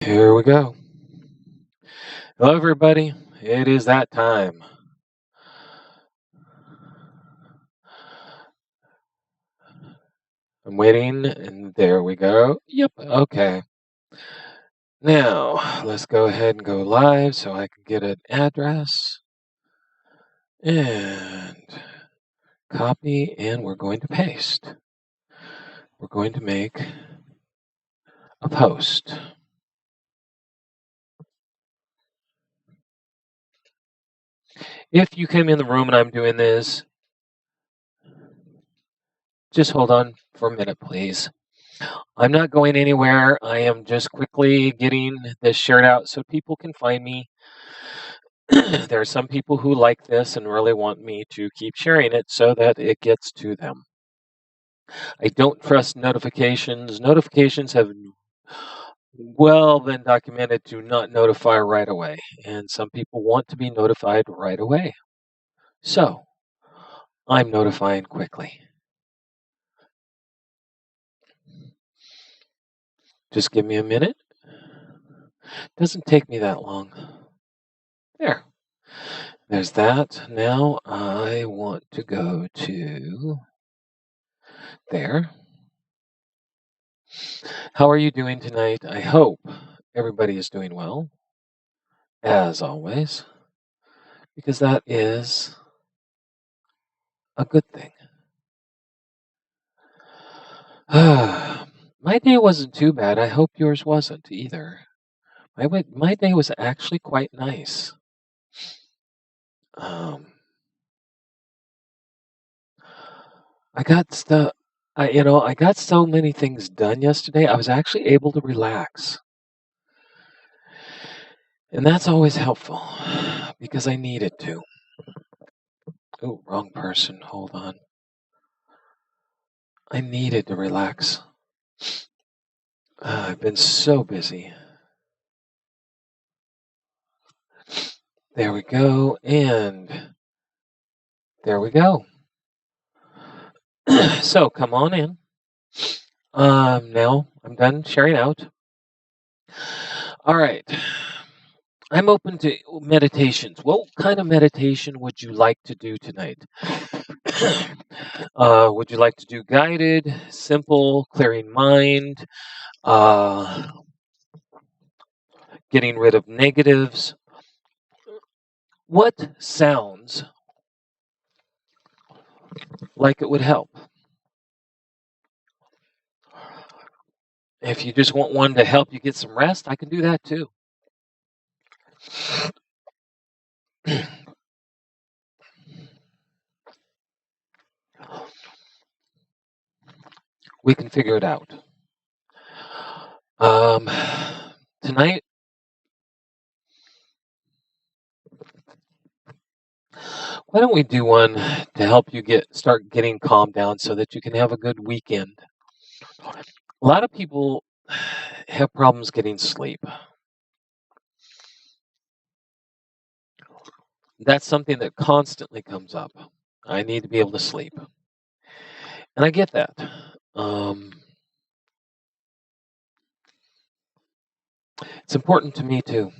Here we go. Hello, everybody. It is that time. I'm waiting, and there we go. Yep. Okay. Now, let's go ahead and go live so I can get an address and copy, and we're going to paste. We're going to make a post. If you came in the room and I'm doing this, just hold on for a minute, please. I'm not going anywhere. I am just quickly getting this shared out so people can find me. There are some people who like this and really want me to keep sharing it so that it gets to them. I don't trust notifications. Notifications have well been documented to not notify right away, and some people want to be notified right away. So, I'm notifying quickly. Just give me a minute. Doesn't take me that long. There. There's that. Now I want to go to there. How are you doing tonight? I hope everybody is doing well, as always, because that is a good thing. My day wasn't too bad. I hope yours wasn't either. My day was actually quite nice. I got stuff. I got so many things done yesterday. I was actually able to relax, and that's always helpful because I needed to. Oh, wrong person. Hold on. I needed to relax. I've been so busy. There we go, and there we go. So come on in. Now I'm done sharing out. All right. I'm open to meditations. What kind of meditation would you like to do tonight? Would you like to do guided, simple, clearing mind, getting rid of negatives? What sounds like it would help? If you just want one to help you get some rest, I can do that too. We can figure it out. Tonight, why don't we do one to help you start getting calmed down so that you can have a good weekend? A lot of people have problems getting sleep. That's something that constantly comes up. I need to be able to sleep. And I get that. It's important to me too.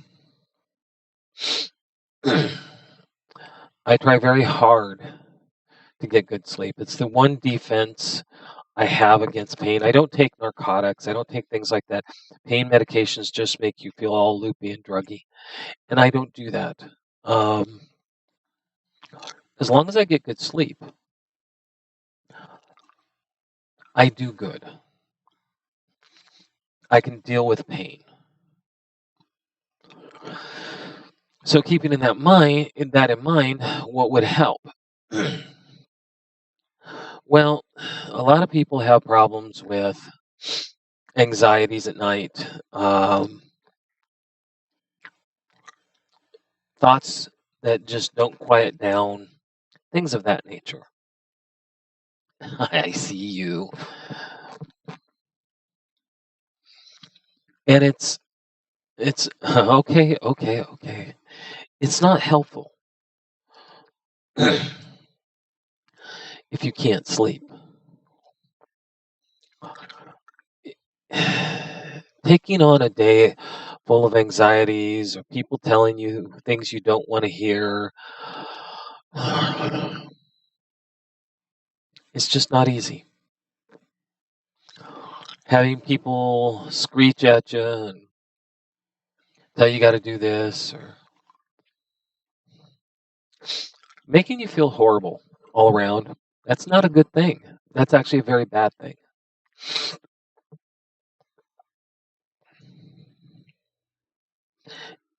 I try very hard to get good sleep. It's the one defense I have against pain. I don't take narcotics. I don't take things like that. Pain medications just make you feel all loopy and druggy. And I don't do that. As long as I get good sleep, I do good. I can deal with pain. So keeping in that in mind, what would help? Well, a lot of people have problems with anxieties at night, thoughts that just don't quiet down, things of that nature. I see you. And it's okay. It's not helpful if you can't sleep. taking on a day full of anxieties or people telling you things you don't want to hear, it's just not easy. Having people screech at you and tell you got to do this, or making you feel horrible all around, that's not a good thing. That's actually a very bad thing.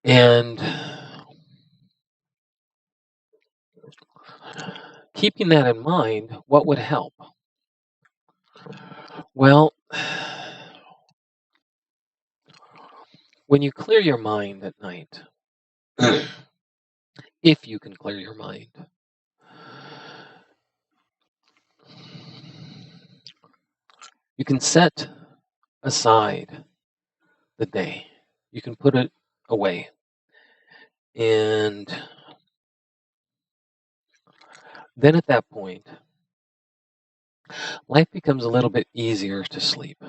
And keeping that in mind, what would help? Well, when you clear your mind at night, if you can clear your mind, you can set aside the day. You can put it away. And then at that point, life becomes a little bit easier to sleep.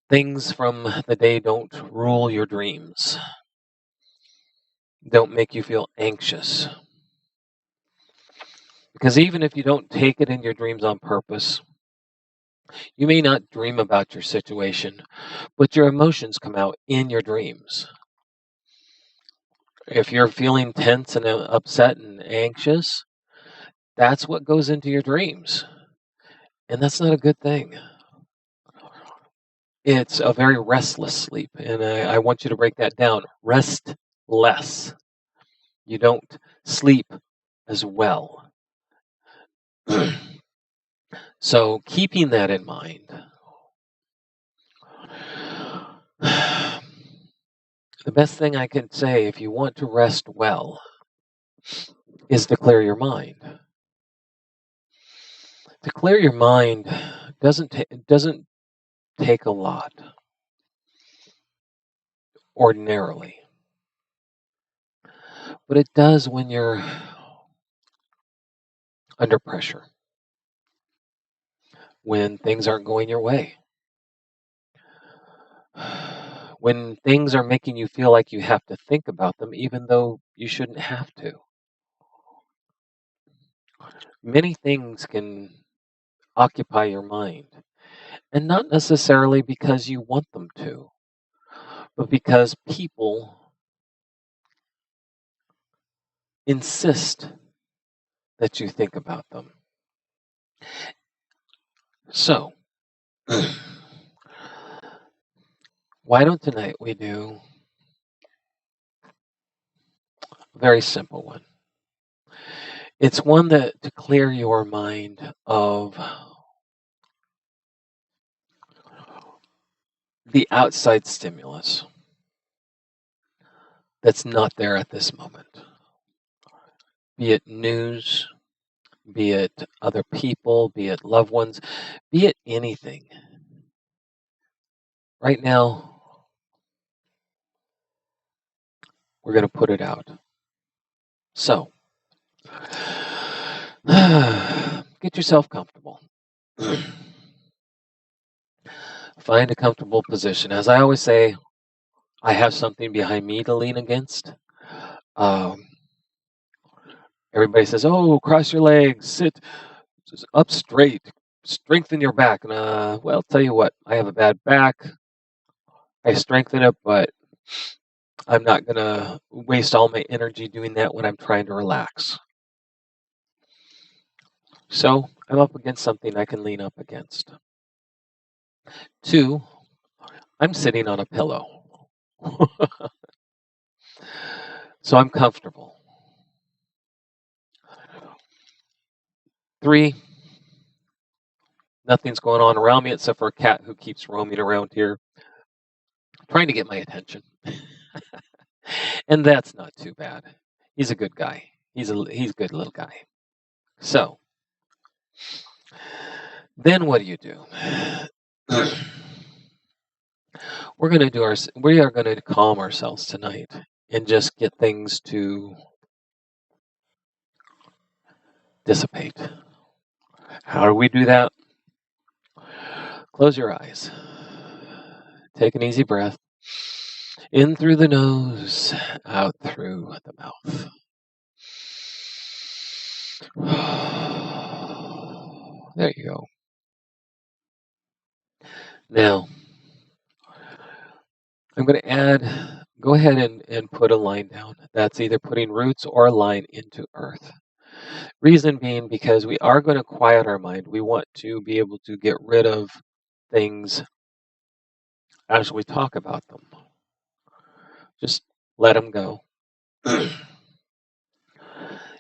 Things from the day don't rule your dreams, don't make you feel anxious. Because even if you don't take it in your dreams on purpose, you may not dream about your situation, but your emotions come out in your dreams. If you're feeling tense and upset and anxious, that's what goes into your dreams. And that's not a good thing. It's a very restless sleep. And I want you to break that down. Rest less. You don't sleep as well. So, keeping that in mind, the best thing I can say if you want to rest well is to clear your mind. To clear your mind doesn't take a lot ordinarily, but it does when you're under pressure, when things aren't going your way, when things are making you feel like you have to think about them even though you shouldn't have to. Many things can occupy your mind, and not necessarily because you want them to, but because people insist that you think about them. So, why don't tonight we do a very simple one? It's one that to clear your mind of the outside stimulus that's not there at this moment. Be it news, be it other people, be it loved ones, be it anything. Right now, we're going to put it out. So, get yourself comfortable. Find a comfortable position. As I always say, I have something behind me to lean against. Everybody says, "Oh, cross your legs, sit up straight, strengthen your back." And well, tell you what, I have a bad back. I strengthen it, but I'm not gonna waste all my energy doing that when I'm trying to relax. So I'm up against something I can lean up against. 2, I'm sitting on a pillow. So I'm comfortable. 3, nothing's going on around me except for a cat who keeps roaming around here, trying to get my attention. And that's not too bad. He's a good guy. He's a good little guy. So then what do you do? We are going to calm ourselves tonight and just get things to dissipate. How do we do that? Close your eyes. Take an easy breath. In through the nose, out through the mouth. There you go. Now, I'm going to go ahead and put a line down. That's either putting roots or a line into earth. Reason being because we are going to quiet our mind. We want to be able to get rid of things as we talk about them. Just let them go.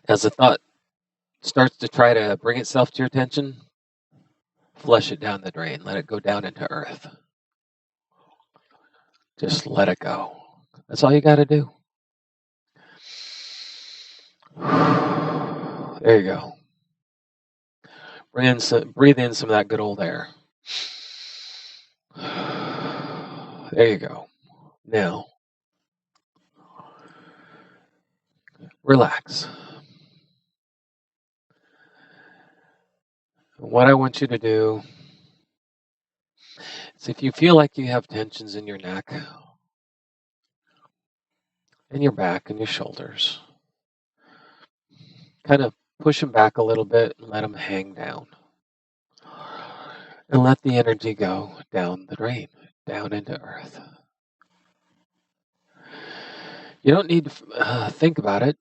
As a thought starts to try to bring itself to your attention, flush it down the drain. Let it go down into earth. Just let it go. That's all you got to do. There you go. Breathe in some of that good old air. There you go. Now, relax. What I want you to do is, if you feel like you have tensions in your neck and your back and your shoulders, kind of push them back a little bit and let them hang down. And let the energy go down the drain, down into earth. You don't need to think about it.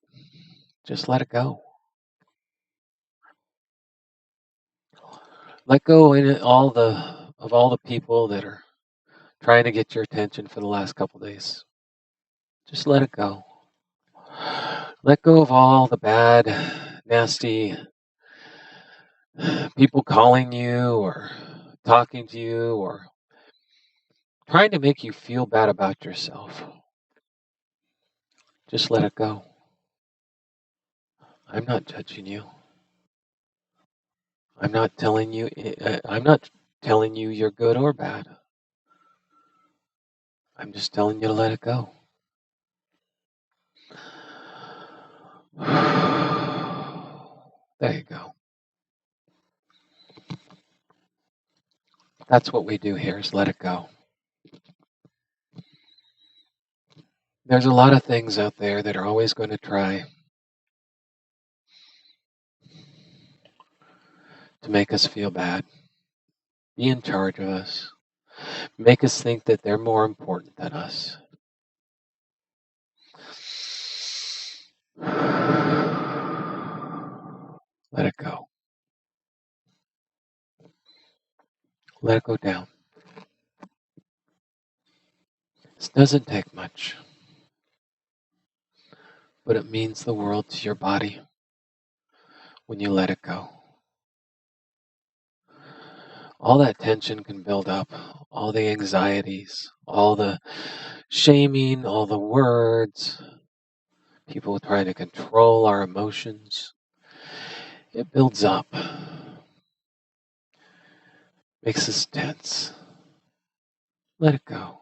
Just let it go. Let go of all the people that are trying to get your attention for the last couple days. Just let it go. Let go of all the bad, nasty people calling you or talking to you or trying to make you feel bad about yourself. Just let it go. I'm not judging you. I'm not telling you you're good or bad. I'm just telling you to let it go. There you go. That's what we do here, is let it go. There's a lot of things out there that are always going to try to make us feel bad, be in charge of us, make us think that they're more important than us. Let it go. Let it go down. This doesn't take much, but it means the world to your body when you let it go. All that tension can build up, all the anxieties, all the shaming, all the words, people trying to control our emotions. It builds up, makes us tense. Let it go.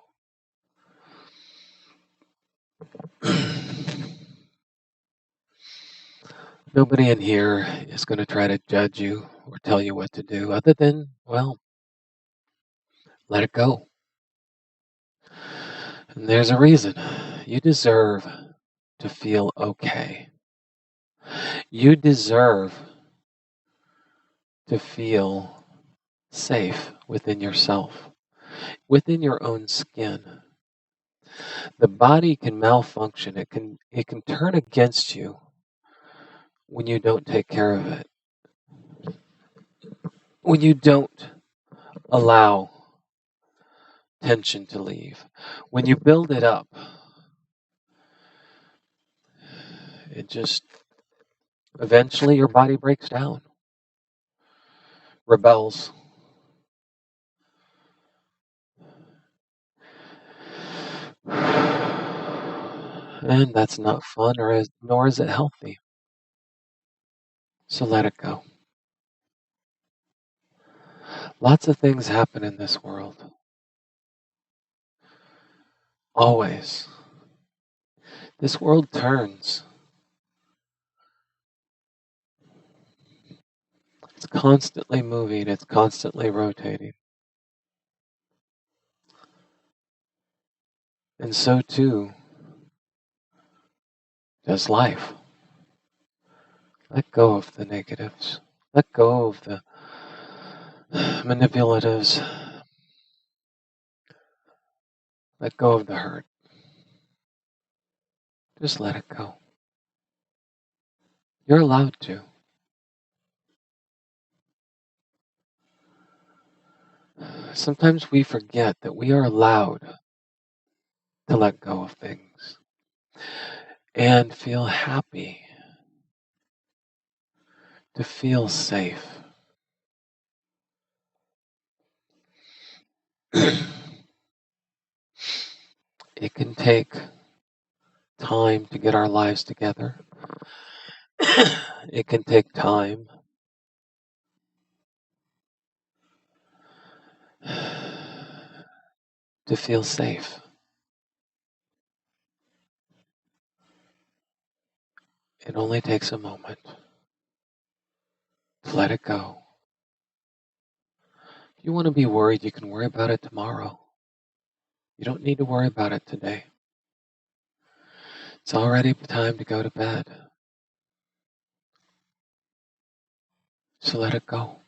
Nobody in here is going to try to judge you or tell you what to do other than, well, let it go. And there's a reason. You deserve to feel okay. You deserve to feel safe within yourself, within your own skin. The body can malfunction. It can turn against you when you don't take care of it. When you don't allow tension to leave. When you build it up, it just eventually your body breaks down, rebels. And that's not fun, nor is it healthy. So let it go. Lots of things happen in this world. Always. This world turns. It's constantly moving. It's constantly rotating. And so too does life. Let go of the negatives. Let go of the manipulatives. Let go of the hurt. Just let it go. You're allowed to. Sometimes we forget that we are allowed to let go of things and feel happy, to feel safe. It can take time to get our lives together. It can take time to feel safe. It only takes a moment to let it go. If you want to be worried, you can worry about it tomorrow. You don't need to worry about it today. It's already time to go to bed. So let it go.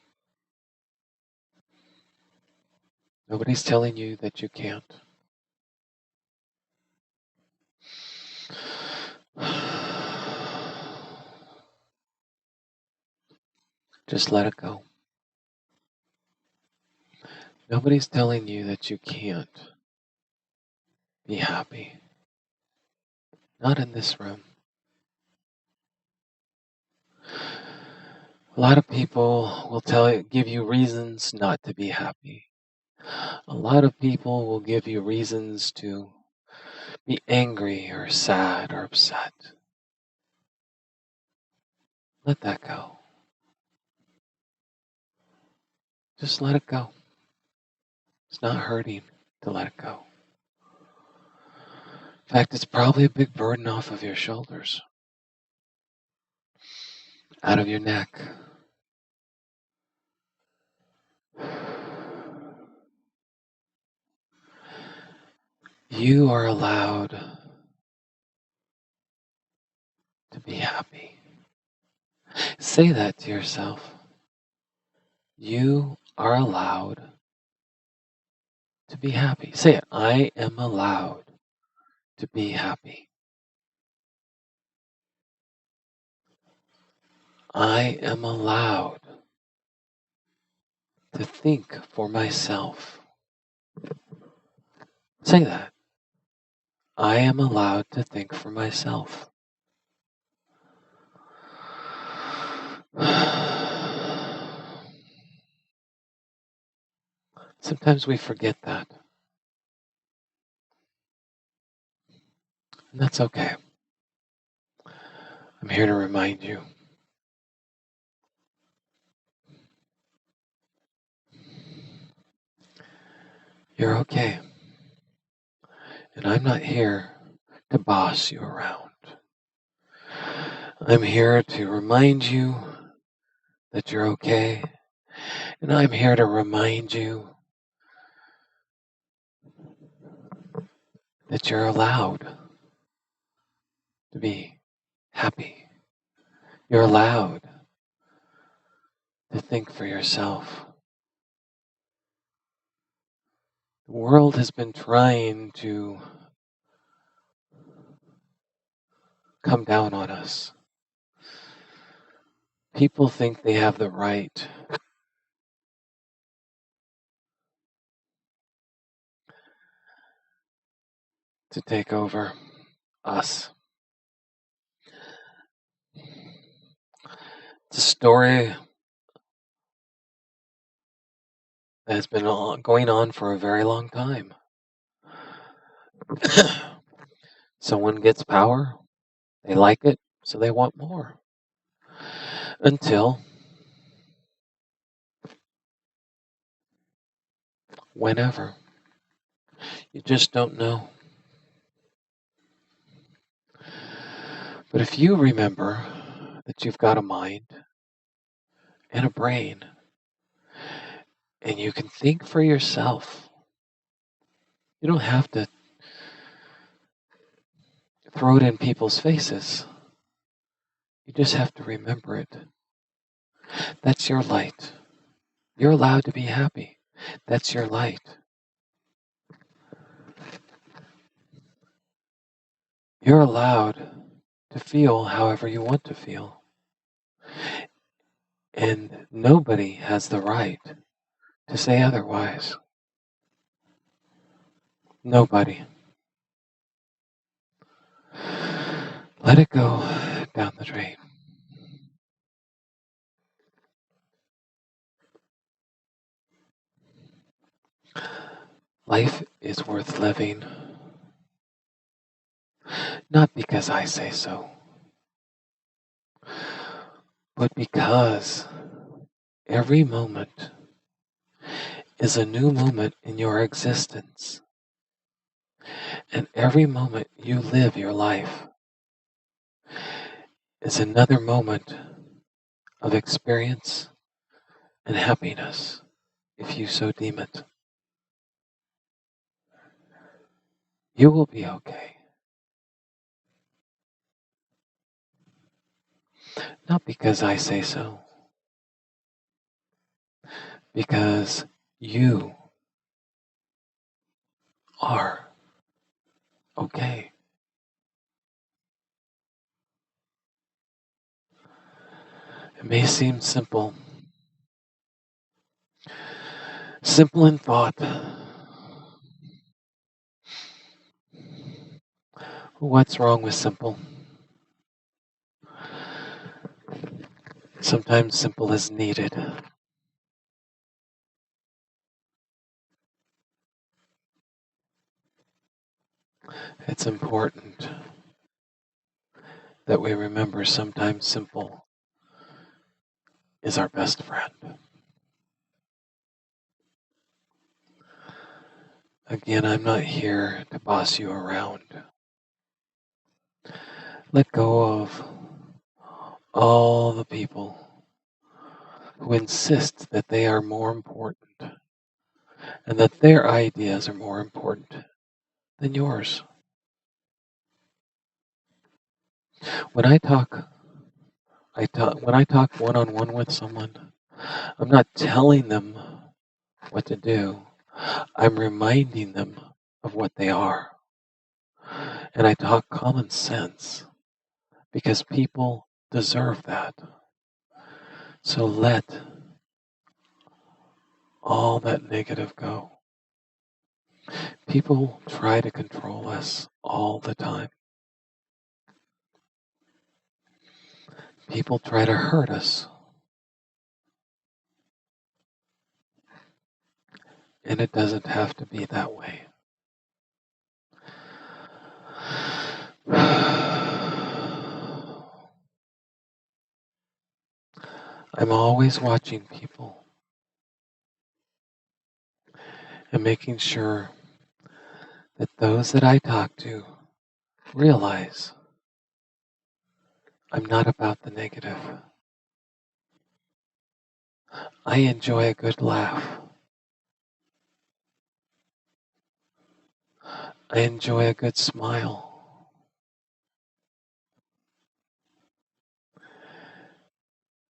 Nobody's telling you that you can't. Just let it go. Nobody's telling you that you can't be happy. Not in this room. A lot of people will give you reasons not to be happy. A lot of people will give you reasons to be angry or sad or upset. Let that go. Just let it go. It's not hurting to let it go. In fact, it's probably a big burden off of your shoulders, out of your neck. You are allowed to be happy. Say that to yourself. You are allowed to be happy. Say it. I am allowed to be happy. I am allowed to think for myself. Say that. I am allowed to think for myself. Sometimes we forget that. And that's okay. I'm here to remind you. You're okay. And I'm not here to boss you around. I'm here to remind you that you're okay. And I'm here to remind you that you're allowed to be happy. You're allowed to think for yourself. The world has been trying to come down on us. People think they have the right to take over us. It's a story that has been going on for a very long time. Someone gets power, they like it, so they want more. Until whenever. You just don't know. But if you remember that you've got a mind and a brain, and you can think for yourself, you don't have to throw it in people's faces. You just have to remember it. That's your light. You're allowed to be happy. That's your light. You're allowed to feel however you want to feel. And nobody has the right to say otherwise. Nobody. Let it go down the drain. Life is worth living, not because I say so, but because every moment is a new moment in your existence. And every moment you live your life is another moment of experience and happiness, if you so deem it. You will be okay. Not because I say so, because you are okay. It may seem simple, simple in thought. What's wrong with simple? Sometimes simple is needed. It's important that we remember sometimes simple is our best friend. Again, I'm not here to boss you around. Let go of all the people who insist that they are more important and that their ideas are more important than yours. When I talk one-on-one with someone, I'm not telling them what to do. I'm reminding them of what they are. And I talk common sense because people deserve that. So let all that negative go. People try to control us all the time. People try to hurt us. And it doesn't have to be that way. I'm always watching people and making sure that those that I talk to realize I'm not about the negative. I enjoy a good laugh. I enjoy a good smile.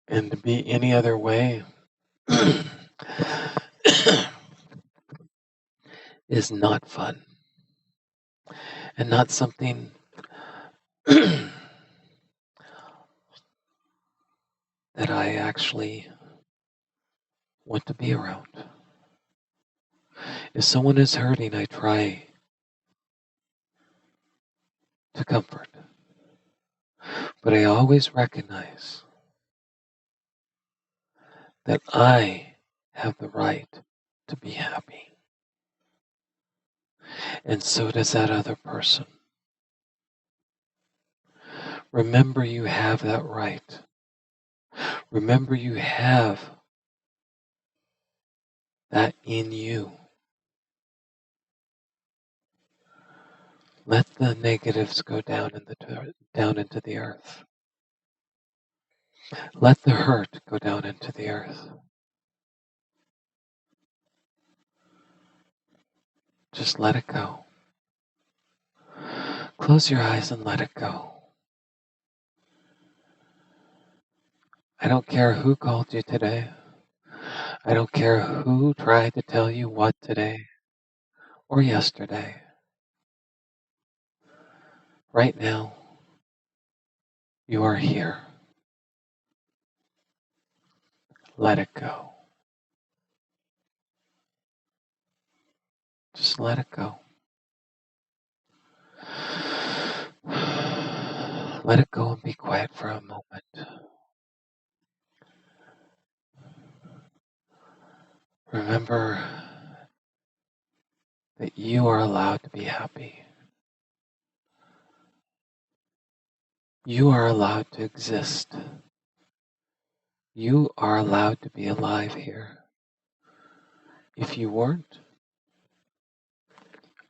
And to be any other way is not fun and not something that I actually want to be around. If someone is hurting, I try to comfort. But I always recognize that I have the right to be happy. And so does that other person. Remember, you have that right. Remember, you have that in you. Let the negatives go down into the earth. Let the hurt go down into the earth. Just let it go. Close your eyes and let it go. I don't care who called you today. I don't care who tried to tell you what today or yesterday. Right now, you are here. Let it go. Just let it go. Let it go and be quiet for a moment. Remember that you are allowed to be happy. You are allowed to exist. You are allowed to be alive here. If you weren't,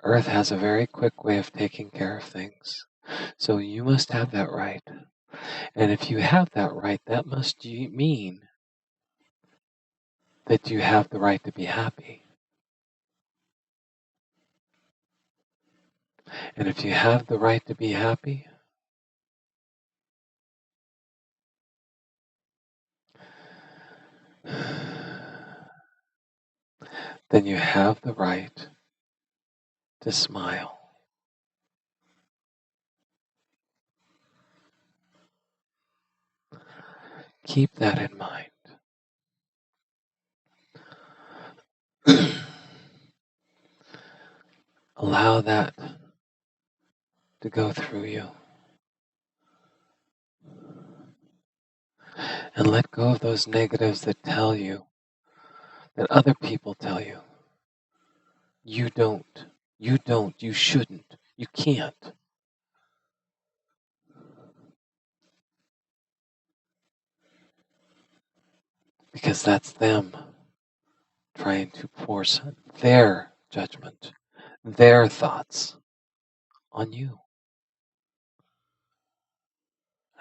Earth has a very quick way of taking care of things. So you must have that right. And if you have that right, that must mean that you have the right to be happy. And if you have the right to be happy, then you have the right to smile. Keep that in mind. Allow that to go through you. And let go of those negatives that tell you, that other people tell you. You don't, you shouldn't, you can't. Because that's them trying to force their judgment, their thoughts on you.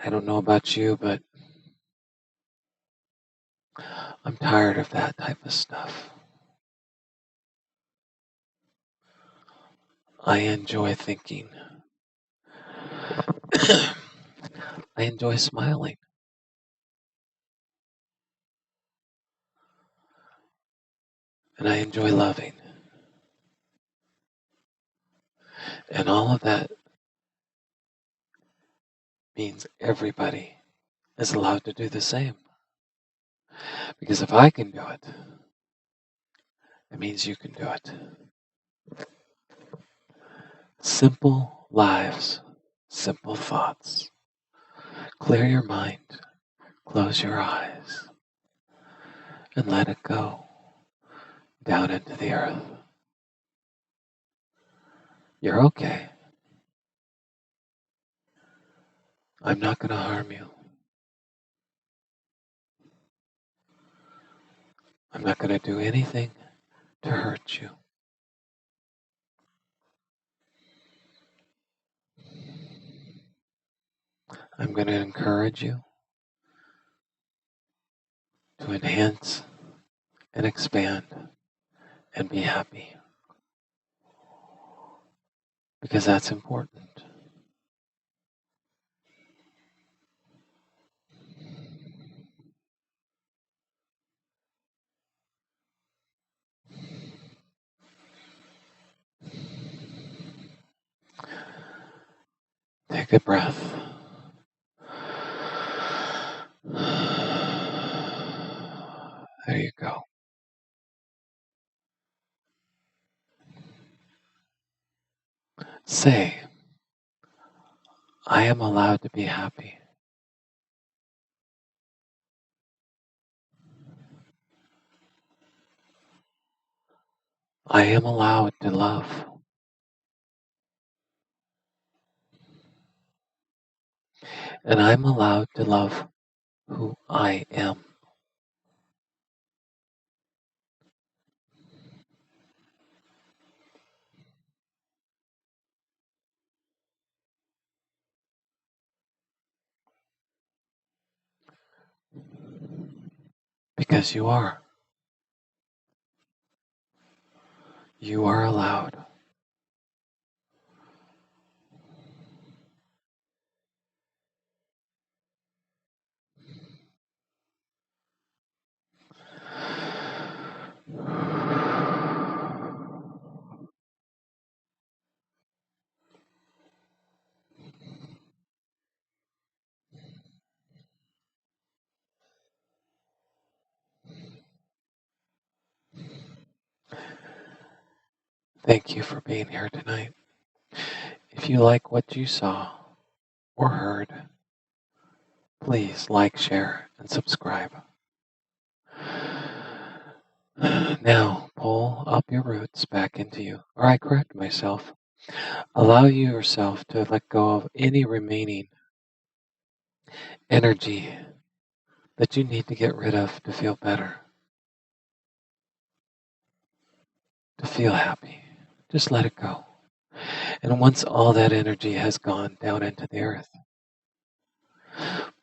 I don't know about you, but I'm tired of that type of stuff. I enjoy thinking. I enjoy smiling. And I enjoy loving. And all of that means everybody is allowed to do the same. Because if I can do it, it means you can do it. Simple lives, simple thoughts. Clear your mind, close your eyes, and let it go down into the earth. You're okay. I'm not going to harm you. I'm not going to do anything to hurt you. I'm going to encourage you to enhance and expand and be happy. Because that's important. Take a breath. There you go. Say, I am allowed to be happy. I am allowed to love. And I'm allowed to love who I am. Because you are. You are allowed. Thank you for being here tonight. If you like what you saw or heard, please like, share, and subscribe. Now, pull up your roots back into you, or I correct myself. Allow yourself to let go of any remaining energy that you need to get rid of to feel better, to feel happy. Just let it go. And once all that energy has gone down into the earth,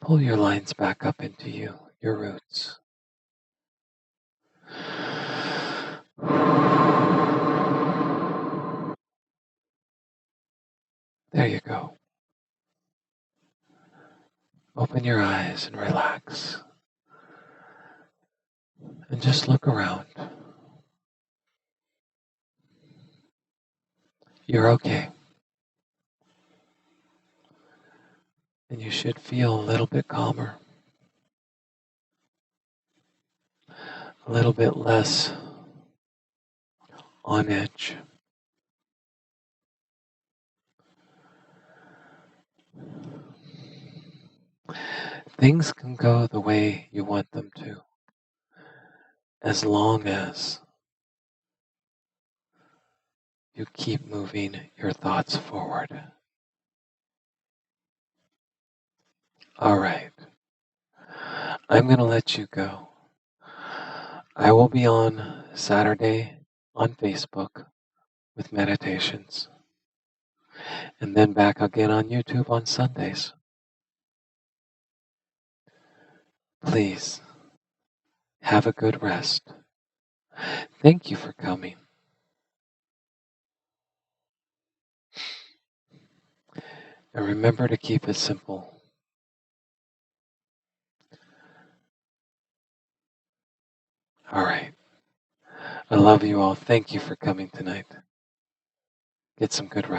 pull your lines back up into you, your roots. There you go. Open your eyes and relax. And just look around. You're okay. And you should feel a little bit calmer, a little bit less on edge. Things can go the way you want them to, as long as you keep moving your thoughts forward. All right. I'm going to let you go. I will be on Saturday on Facebook with meditations, and then back again on YouTube on Sundays. Please have a good rest. Thank you for coming. And remember to keep it simple. All right. I love you all. Thank you for coming tonight. Get some good rest.